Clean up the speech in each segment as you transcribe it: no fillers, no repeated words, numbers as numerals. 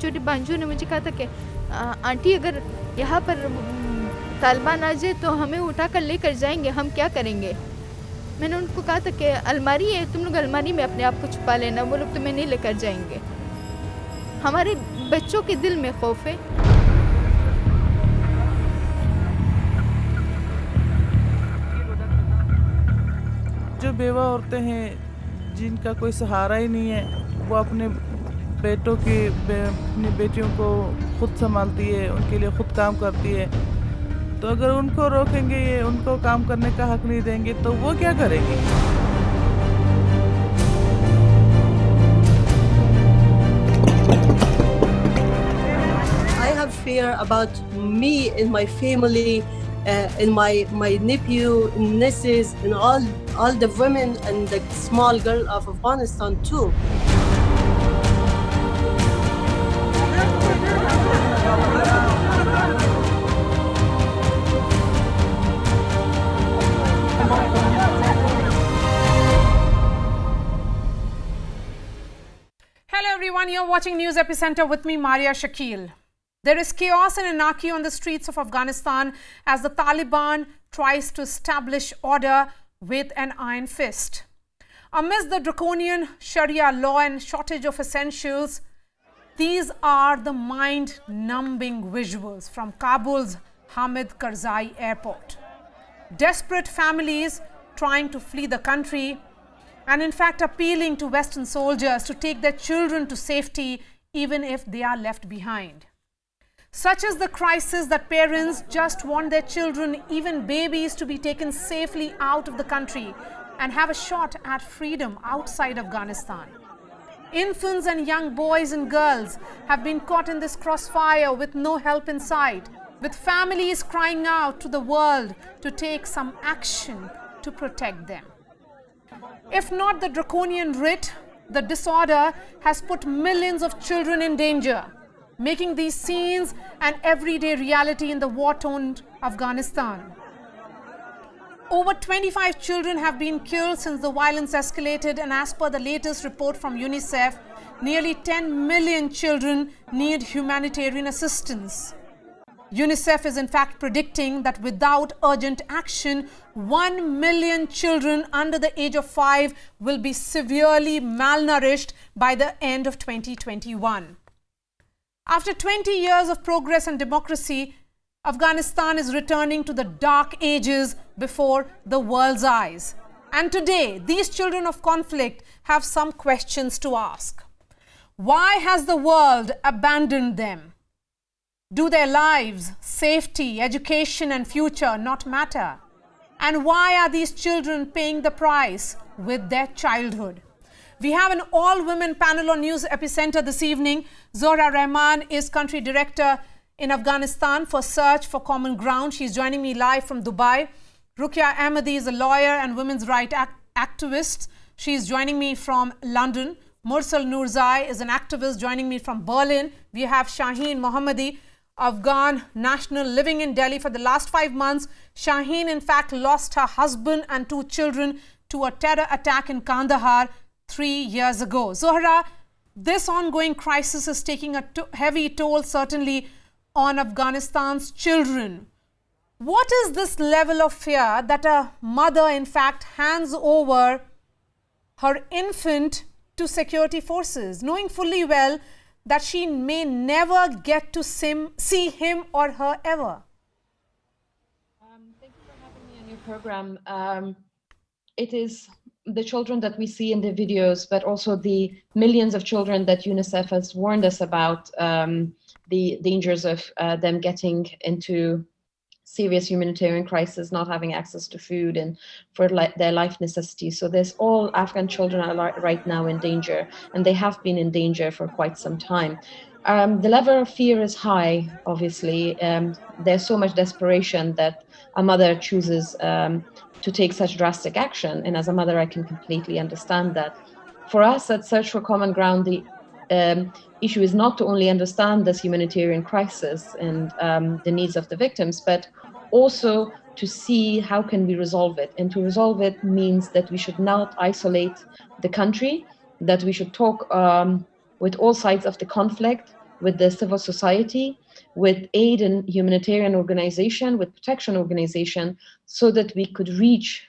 छोटी बांझू ने मुझे कहा था कि आंटी अगर यहाँ पर तालिबान आ जाए तो हमें उठा कर लेकर जाएंगे, हम क्या करेंगे। मैंने उनको कहा था कि अलमारी है, तुम लोग अलमारी में अपने आप को छुपा लेना, वो लोग तुम्हें नहीं लेकर जाएंगे। हमारे बच्चों के दिल में खौफ है। जो बेवा औरतें हैं जिनका कोई सहारा ही नहीं है, वो अपने अपनी बेटियों को खुद संभालती है, उनके लिए खुद काम करती है। तो अगर उनको रोकेंगे, ये उनको काम करने का हक नहीं देंगे, तो वो क्या करेंगी? I have fear about me and my family, and my nephew, nieces, and all the women and the small girl of Afghanistan too. Hello everyone, you're watching News Epicenter with me, Maria Shakil. There is chaos and anarchy on the streets of Afghanistan as the Taliban tries to establish order with an iron fist. Amidst the draconian Sharia law and shortage of essentials, these are the mind-numbing visuals from Kabul's Hamid Karzai airport. Desperate families trying to flee the country and in fact appealing to Western soldiers to take their children to safety even if they are left behind. Such is the crisis that parents just want their children, even babies, to be taken safely out of the country and have a shot at freedom outside Afghanistan. Infants and young boys and girls have been caught in this crossfire with no help in sight, with families crying out to the world to take some action to protect them. If not the draconian writ, the disorder has put millions of children in danger, making these scenes an everyday reality in the war-torn Afghanistan. Over 25 children have been killed since the violence escalated, and as per the latest report from UNICEF, nearly 10 million children need humanitarian assistance. UNICEF is in fact predicting that without urgent action, 1 million children under the age of 5 will be severely malnourished by the end of 2021. After 20 years of progress and democracy, Afghanistan is returning to the dark ages before the world's eyes. And today, these children of conflict have some questions to ask. Why has the world abandoned them? Do their lives, safety, education and future not matter? And why are these children paying the price with their childhood? We have an all-women panel on News Epicenter this evening. Zohra Rahman is country director in Afghanistan for Search for Common Ground. She's joining me live from Dubai. Rukia Ahmadi is a lawyer and women's rights activist. She's joining me from London. Mursal Nurzai is an activist joining me from Berlin. We have Shaheen Mohammadi, Afghan national living in Delhi for the last 5 months. Shaheen, in fact, lost her husband and 2 children to a terror attack in Kandahar 3 years ago. Zohra, this ongoing crisis is taking a heavy toll, certainly, on Afghanistan's children. What is this level of fear that a mother, in fact, hands over her infant to security forces, knowing fully well that she may never get to see him or her ever? Thank you for having me on your program. It is the children that we see in the videos, but also the millions of children that UNICEF has warned us about, the dangers of them getting into serious humanitarian crisis, not having access to food and for their life necessities. So there's all Afghan children are right now in danger, and they have been in danger for quite some time. The level of fear is high, obviously. There's so much desperation that a mother chooses to take such drastic action. And as a mother, I can completely understand that. For us at Search for Common Ground, the issue is not to only understand this humanitarian crisis and the needs of the victims, but also to see how can we resolve it. And to resolve it means that we should not isolate the country, that we should talk with all sides of the conflict, with the civil society, with aid and humanitarian organization, with protection organization, so that we could reach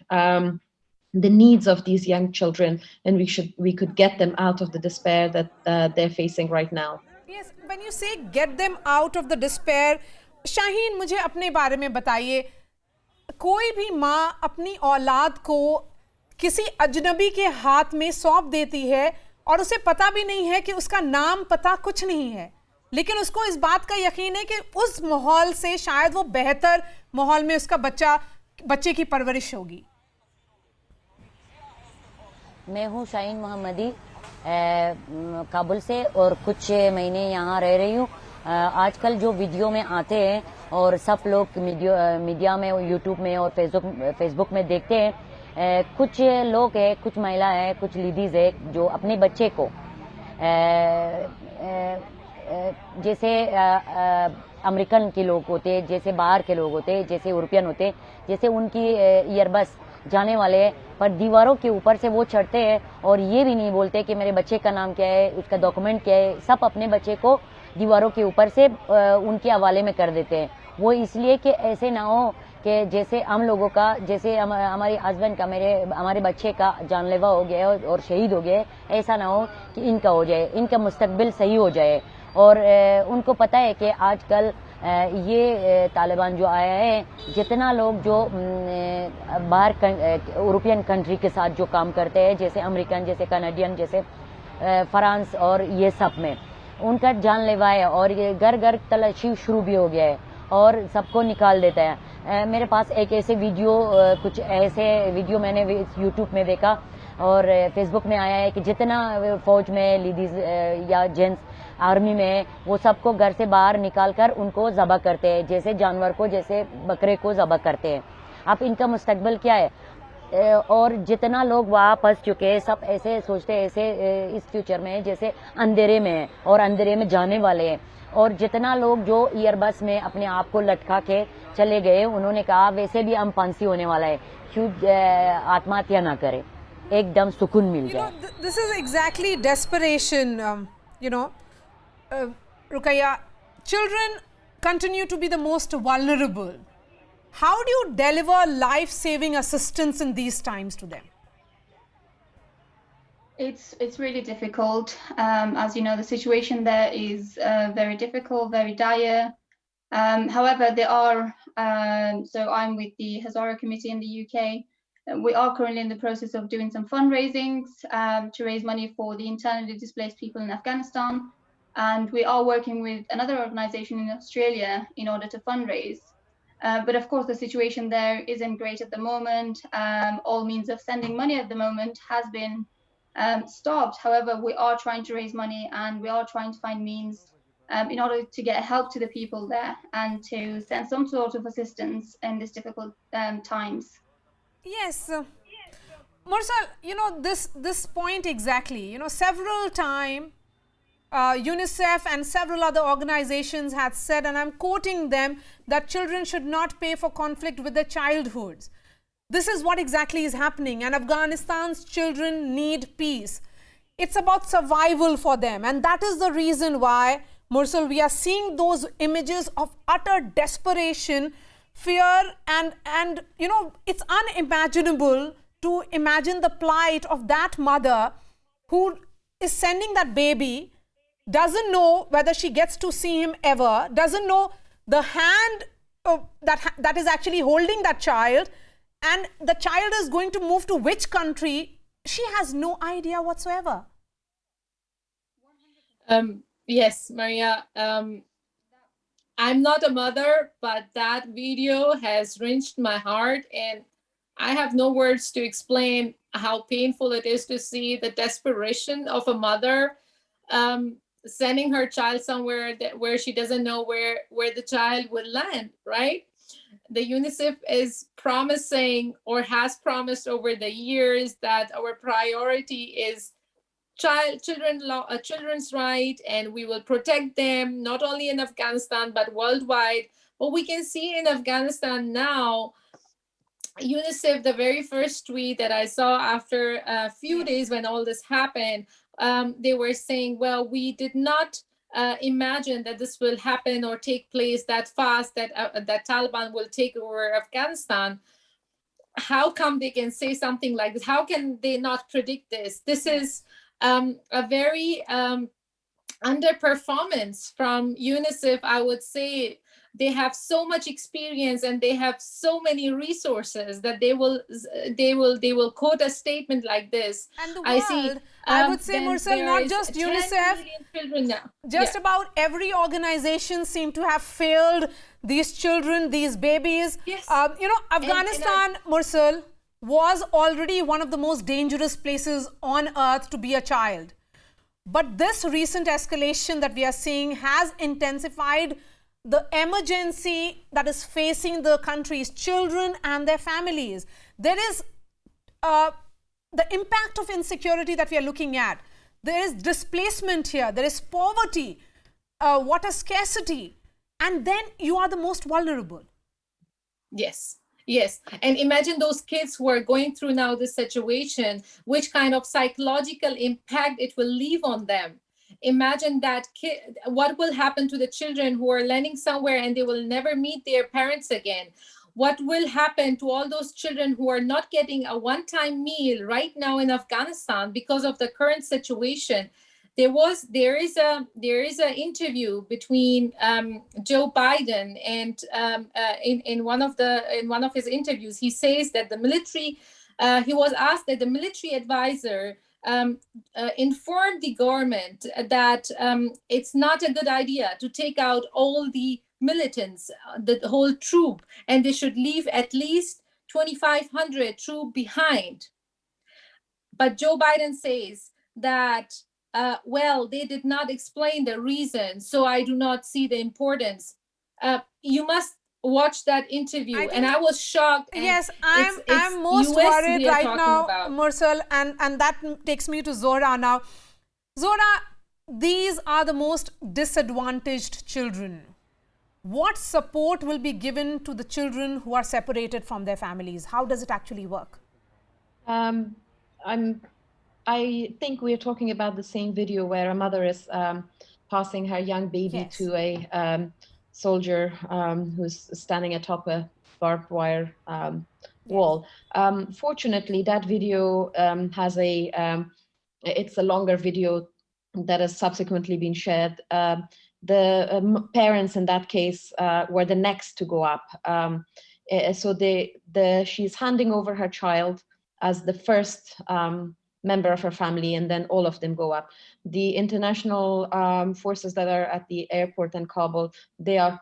the needs of these young children, and we could get them out of the despair that they're facing right now. Yes, when you say get them out of the despair, Shaheen मुझे अपने बारे में बताइए, कोई भी माँ अपनी औलाद को किसी अजनबी के हाथ में सौंप देती है और उसे पता भी नहीं है कि उसका नाम पता कुछ नहीं है, लेकिन उसको इस बात का यकीन है कि उस माहौल से शायद वो बेहतर माहौल में उसका बच्चे की परवरिश होगी। मैं हूँ शाहीन मोहम्मदी, काबुल से, और कुछ महीने यहाँ रह रही हूँ। आजकल जो वीडियो में आते हैं और सब लोग मीडिया में, यूट्यूब में और फेसबुक में देखते हैं, कुछ लोग हैं, कुछ महिला है, कुछ लेडीज है जो अपने बच्चे को जैसे अमेरिकन के लोग होते, जैसे बाहर के लोग होते, जैसे यूरोपियन होते, जैसे उनकी ईयरबस जाने वाले हैं, पर दीवारों के ऊपर से वो चढ़ते हैं और ये भी नहीं बोलते कि मेरे बच्चे का नाम क्या है, उसका डॉक्यूमेंट क्या है। सब अपने बच्चे को दीवारों के ऊपर से उनके हवाले में कर देते हैं। वो इसलिए कि ऐसे ना हो कि जैसे हम लोगों का, जैसे हमारे हस्बैंड का, हमारे बच्चे का जानलेवा हो गया है और शहीद हो गया है, ऐसा ना हो कि इनका हो जाए, इनका मुस्तकबिल सही हो जाए। और उनको पता है कि आजकल ये तालिबान जो आया है, जितना लोग जो बाहर यूरोपियन कंट्री के साथ जो काम करते हैं, जैसे अमेरिकन, जैसे कनाडियन, जैसे फ्रांस और ये सब में, उनका जानलेवा है और ये घर घर तलाशी शुरू भी हो गया है और सबको निकाल देता है। मेरे पास एक ऐसे वीडियो, कुछ ऐसे वीडियो मैंने यूट्यूब में देखा और फेसबुक में आया है कि जितना फौज में लेडीज या जेंट्स आर्मी में, वो सबको घर से बाहर निकाल कर उनको ज़बह करते हैं, जैसे जानवर को, जैसे बकरे को ज़बह करते हैं। अब इनका मुस्तकबिल क्या है? और जितना लोग वहाँ फंस चुके हैं, सब ऐसे सोचते हैं, ऐसे इस फ्यूचर में जैसे अंधेरे में है और अंधेरे में जाने वाले हैं। और जितना लोग जो ईयरबस में अपने आप को लटका के चले गए, उन्होंने कहा वैसे भी हम फांसी होने वाला है, क्यों आत्महत्या ना करें, एकदम सुकून मिल जाए। This is exactly desperation, Ruqayya, children continue to be the most vulnerable. How do you deliver life-saving assistance in these times to them? It's really difficult. As you know, the situation there is very difficult, very dire. However, there are, so I'm with the Hazara Committee in the UK. We are currently in the process of doing some fundraisings to raise money for the internally displaced people in Afghanistan. And we are working with another organization in Australia in order to fundraise. But of course, the situation there isn't great at the moment. All means of sending money at the moment has been stopped. However, we are trying to raise money and we are trying to find means in order to get help to the people there and to send some sort of assistance in these difficult times. Yes. Mursal, this point exactly, several times, UNICEF and several other organizations had said, and I'm quoting them, that children should not pay for conflict with their childhoods. This is what exactly is happening, and Afghanistan's children need peace. It's about survival for them, and that is the reason why, Mursal, we are seeing those images of utter desperation, fear, and it's unimaginable to imagine the plight of that mother who is sending that baby, doesn't know whether she gets to see him ever, doesn't know the hand that is actually holding that child, and the child is going to move to which country. She has no idea whatsoever. Yes, Maria. I'm not a mother, but that video has wrenched my heart, and I have no words to explain how painful it is to see the desperation of a mother sending her child somewhere where she doesn't know where the child would land, right? The UNICEF is promising, or has promised over the years, that our priority is children's right, and we will protect them not only in Afghanistan but worldwide. But we can see in Afghanistan now, UNICEF, the very first tweet that I saw after a few days when all this happened, they were saying, well, we did not imagine that this will happen or take place that fast, that Taliban will take over Afghanistan. How come they can say something like this? How can they not predict this? This is a very underperformance from UNICEF, I would say. They have so much experience and they have so many resources that they will quote a statement like this. And the I see. world, I would say, Mursal, not just 10 UNICEF, million children now. just about every organization seem to have failed these children, these babies. Yes. Afghanistan, Mursal, was already one of the most dangerous places on earth to be a child. But this recent escalation that we are seeing has intensified the emergency that is facing the country's children and their families. There is the impact of insecurity that we are looking at. There is displacement here. There is poverty, water scarcity. And then you are the most vulnerable. Yes. Yes. And imagine those kids who are going through now this situation, which kind of psychological impact it will leave on them. Imagine that kid, what will happen to the children who are landing somewhere and they will never meet their parents again? What will happen to all those children who are not getting a one-time meal right now in Afghanistan because of the current situation? There is an interview between Joe Biden and in one of his interviews, he says that the military, he was asked that the military advisor informed the government that it's not a good idea to take out all the militants, the whole troop, and they should leave at least 2,500 troops behind. But Joe Biden says that, well, they did not explain the reason, so I do not see the importance. You must watch that interview, and I was shocked. Yes, I'm most worried right now, Mursal, and that takes me to Zohra now. Zohra, these are the most disadvantaged children. What support will be given to the children who are separated from their families? How does it actually work? I think we're talking about the same video where a mother is passing her young baby to a soldier who's standing atop a barbed wire wall. Fortunately, that video has it's a longer video that has subsequently been shared. The parents in that case were the next to go up. So she's handing over her child as the first member of her family, and then all of them go up. The international forces that are at the airport in Kabul, they have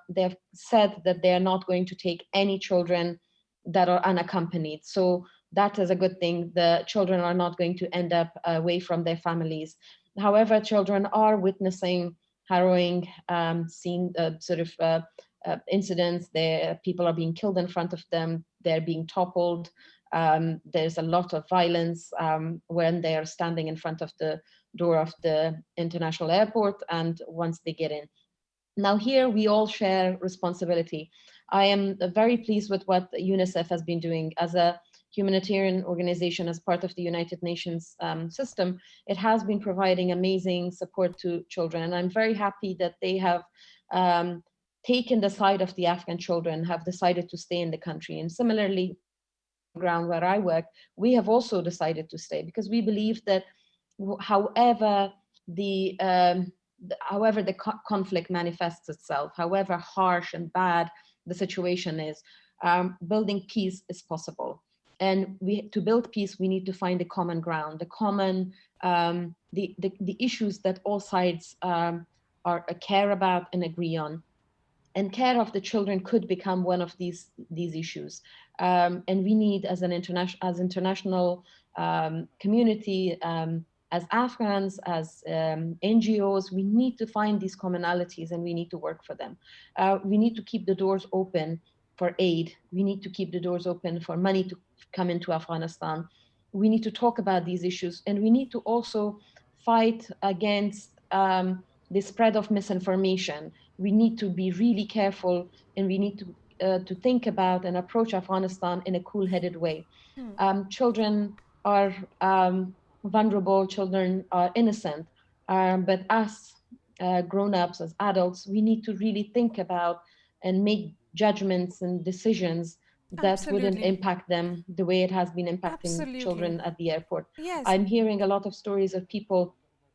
said that they are not going to take any children that are unaccompanied. So that is a good thing. The children are not going to end up away from their families. However, children are witnessing harrowing incidents. People are being killed in front of them. They're being toppled. There's a lot of violence when they are standing in front of the door of the international airport and once they get in. Now here we all share responsibility. I am very pleased with what UNICEF has been doing as a humanitarian organization, as part of the United Nations system. It has been providing amazing support to children, and I'm very happy that they have taken the side of the Afghan children, have decided to stay in the country. And similarly, ground where I work, we have also decided to stay because we believe that however the conflict manifests itself, however harsh and bad the situation is, building peace is possible. And to build peace, we need to find a common ground, the issues that all sides care about and agree on. And care of the children could become one of these issues. And we need, as international community, as Afghans, as NGOs, we need to find these commonalities and we need to work for them. We need to keep the doors open for aid. We need to keep the doors open for money to come into Afghanistan. We need to talk about these issues, and we need to also fight against the spread of misinformation. We need to be really careful, and we need to think about and approach Afghanistan in a cool-headed way. Children are vulnerable, children are innocent, but us grown-ups, as adults, we need to really think about and make judgments and decisions that wouldn't Absolutely. impact them the way it has been impacting Absolutely. children at the airport. Yes. I'm hearing a lot of stories of people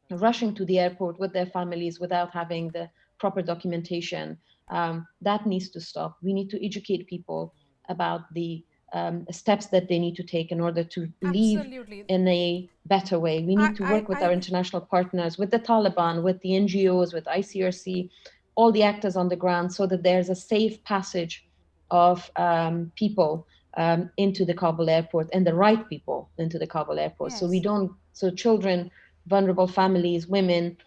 rushing to the airport with their families without having the proper documentation. That needs to stop. We need to educate people about the steps that they need to take in order to leave Absolutely. in a better way. We need to work with our international partners, with the Taliban, with the NGOs, with ICRC, all the actors on the ground, so that there's a safe passage of people into the Kabul airport, and the right people into the Kabul airport. Yes. So children, vulnerable families, women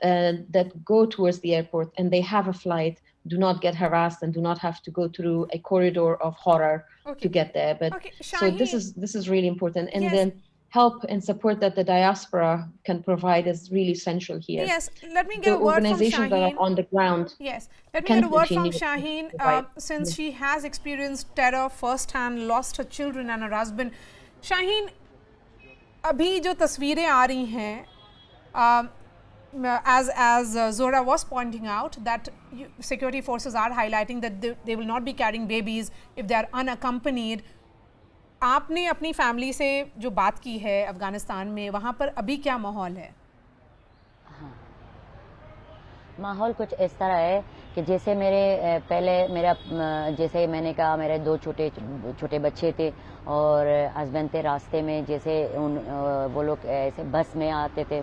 that go towards the airport and they have a flight do not get harassed and do not have to go through a corridor of horror to get there. But so this is really important, and then help and support that the diaspora can provide is really essential here. Yes, let me get a word from organizations that Shaheen. are on the ground. Yes, let me get a word from Shaheen. Since she has experienced terror firsthand, lost her children and her husband. Shaheen, अभी जो तस्वीरें आ रही हैं, as Zohra was pointing out, that security forces are highlighting that they will not be carrying babies if they are unaccompanied. आपने अपनी family से जो बात की है अफगानिस्तान में, वहाँ पर अभी क्या माहौल है? माहौल कुछ इस तरह है कि जैसे मेरे पहले मेरा जैसे मैंने कहा मेरे 2 छोटे बच्चे थे और हस्बैंड थे रास्ते में, जैसे वो लोग ऐसे बस में आते थे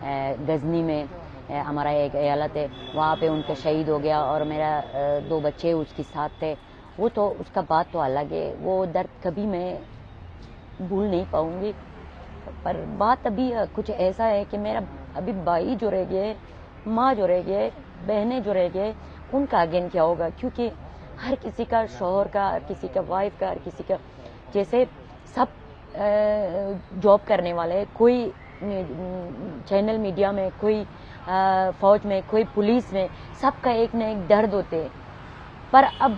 गजनी में, हमारा एक अयालत है वहाँ पे, उनका शहीद हो गया और मेरा 2 बच्चे उसके साथ थे। वो तो उसका बात तो अलग है, वो दर्द कभी मैं भूल नहीं पाऊँगी। पर बात अभी कुछ ऐसा है कि मेरा अभी भाई जो रह गए, माँ जो रह गए, बहनें जो रह गए, उनका अगेन क्या होगा? क्योंकि हर किसी का शौहर का, हर किसी का वाइफ का, हर किसी का, जैसे सब जॉब करने वाले, कोई चैनल मीडिया में, कोई फौज में, कोई पुलिस में, सबका एक न एक दर्द होते हैं। पर अब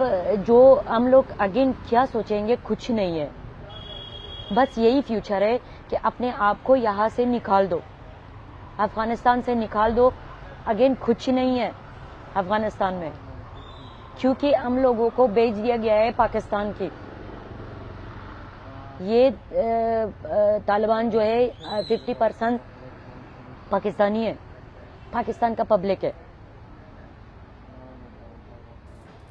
जो हम लोग अगेन क्या सोचेंगे, कुछ नहीं है। बस यही फ्यूचर है कि अपने आप को यहाँ से निकाल दो, अफगानिस्तान से निकाल दो। अगेन कुछ नहीं है अफगानिस्तान में, क्योंकि हम लोगों को भेज दिया गया है पाकिस्तान की। ये तालिबान जो है 50% पाकिस्तानी है, पाकिस्तान का पब्लिक है।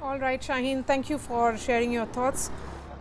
All right, Shaheen, thank you for sharing your thoughts.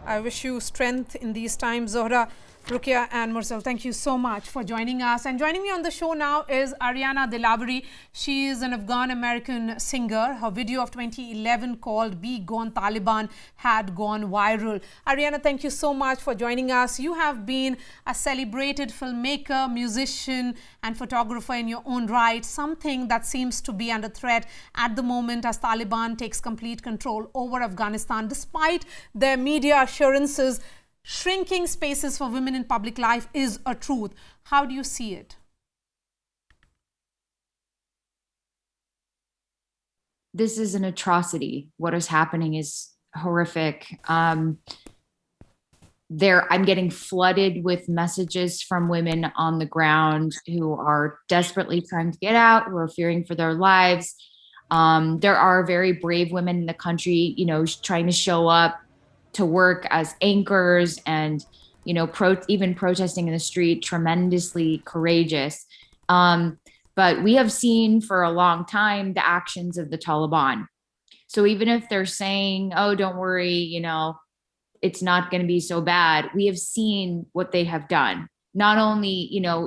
I wish you strength in these times. Zohra, Rukia and Mursal, thank you so much for joining us. And joining me on the show now is Ariana Dilavari. She is an Afghan-American singer. Her video of 2011 called Be Gone Taliban had gone viral. Ariana, thank you so much for joining us. You have been a celebrated filmmaker, musician and photographer in your own right, something that seems to be under threat at the moment as Taliban takes complete control over Afghanistan. Despite their media assurances, shrinking spaces for women in public life is a truth. How do you see it? This is an atrocity. What is happening is horrific. I'm getting flooded with messages from women on the ground who are desperately trying to get out, who are fearing for their lives. There are very brave women in the country, trying to show up to work as anchors and, even protesting in the street, tremendously courageous. But we have seen for a long time the actions of the Taliban. So even if they're saying, oh, don't worry, it's not going to be so bad, we have seen what they have done. Not only,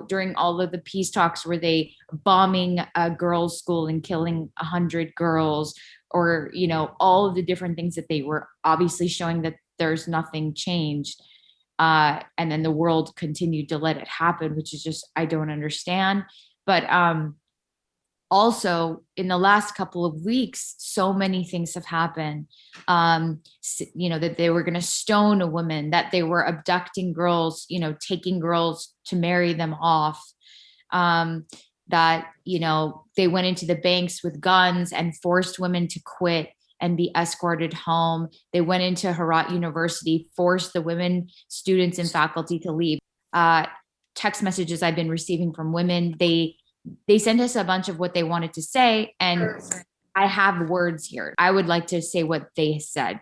during all of the peace talks, were they bombing a girls' school and killing 100 girls, or, all of the different things that they were obviously showing that there's nothing changed. And then the world continued to let it happen, which is just, I don't understand. But also in the last couple of weeks, so many things have happened, that they were going to stone a woman, that they were abducting girls, taking girls to marry them off, that, they went into the banks with guns and forced women to quit and be escorted home. They went into Herat University, forced the women students and faculty to leave. Text messages I've been receiving from women, they they sent us a bunch of what they wanted to say, and I have words here. I would like to say what they said.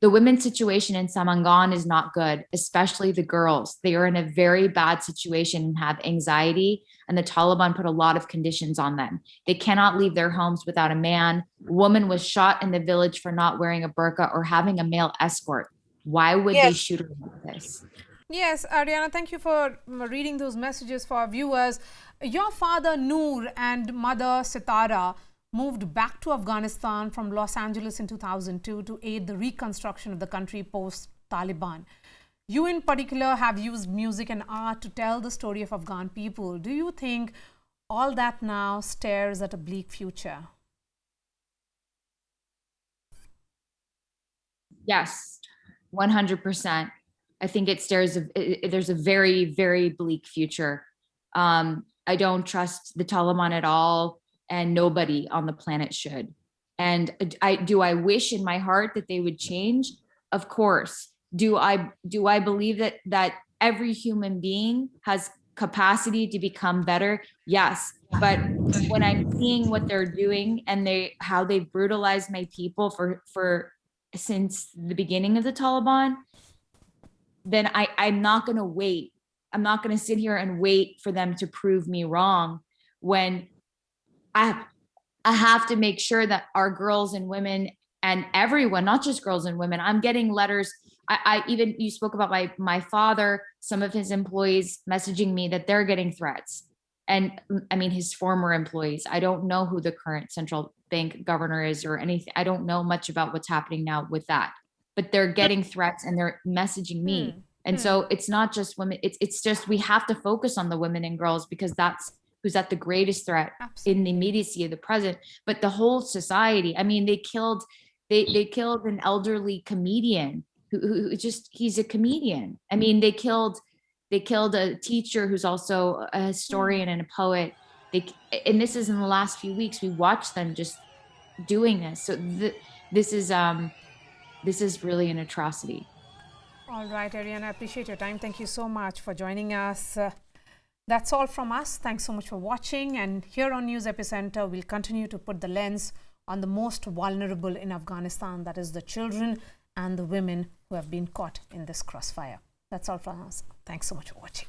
The women's situation in Samangan is not good, especially the girls. They are in a very bad situation and have anxiety, and the Taliban put a lot of conditions on them. They cannot leave their homes without a man. A woman was shot in the village for not wearing a burqa or having a male escort. Why would they shoot her like this? Yes, Ariana, thank you for reading those messages for our viewers. Your father Noor and mother Sitara moved back to Afghanistan from Los Angeles in 2002 to aid the reconstruction of the country post-Taliban. You in particular have used music and art to tell the story of Afghan people. Do you think all that now stares at a bleak future? Yes, 100%. I think it stares, there's a very, very bleak future. I don't trust the Taliban at all, and nobody on the planet should. And do I wish in my heart that they would change? Of course. Do I believe that every human being has capacity to become better? Yes. But when I'm seeing what they're doing and how they've brutalized my people for since the beginning of the Taliban, then I'm not going to wait. I'm not going to sit here and wait for them to prove me wrong when I have to make sure that our girls and women and everyone, not just girls and women, I'm getting letters. Even you spoke about my father, some of his employees messaging me that they're getting threats. And I mean, his former employees. I don't know who the current central bank governor is or anything. I don't know much about what's happening now with that, but they're getting threats and they're messaging me. And so it's not just women. It's just, we have to focus on the women and girls because that's who's at the greatest threat in the immediacy of the present, but the whole society. I mean, they killed an elderly comedian who just, he's a comedian. I mean, they killed a teacher who's also a historian and a poet. And this is in the last few weeks, we watched them just doing this. So this is really an atrocity. All right, Ariana, I appreciate your time. Thank you so much for joining us. That's all from us. Thanks so much for watching. And here on News Epicenter, we'll continue to put the lens on the most vulnerable in Afghanistan, that is the children and the women who have been caught in this crossfire. That's all from us. Thanks so much for watching.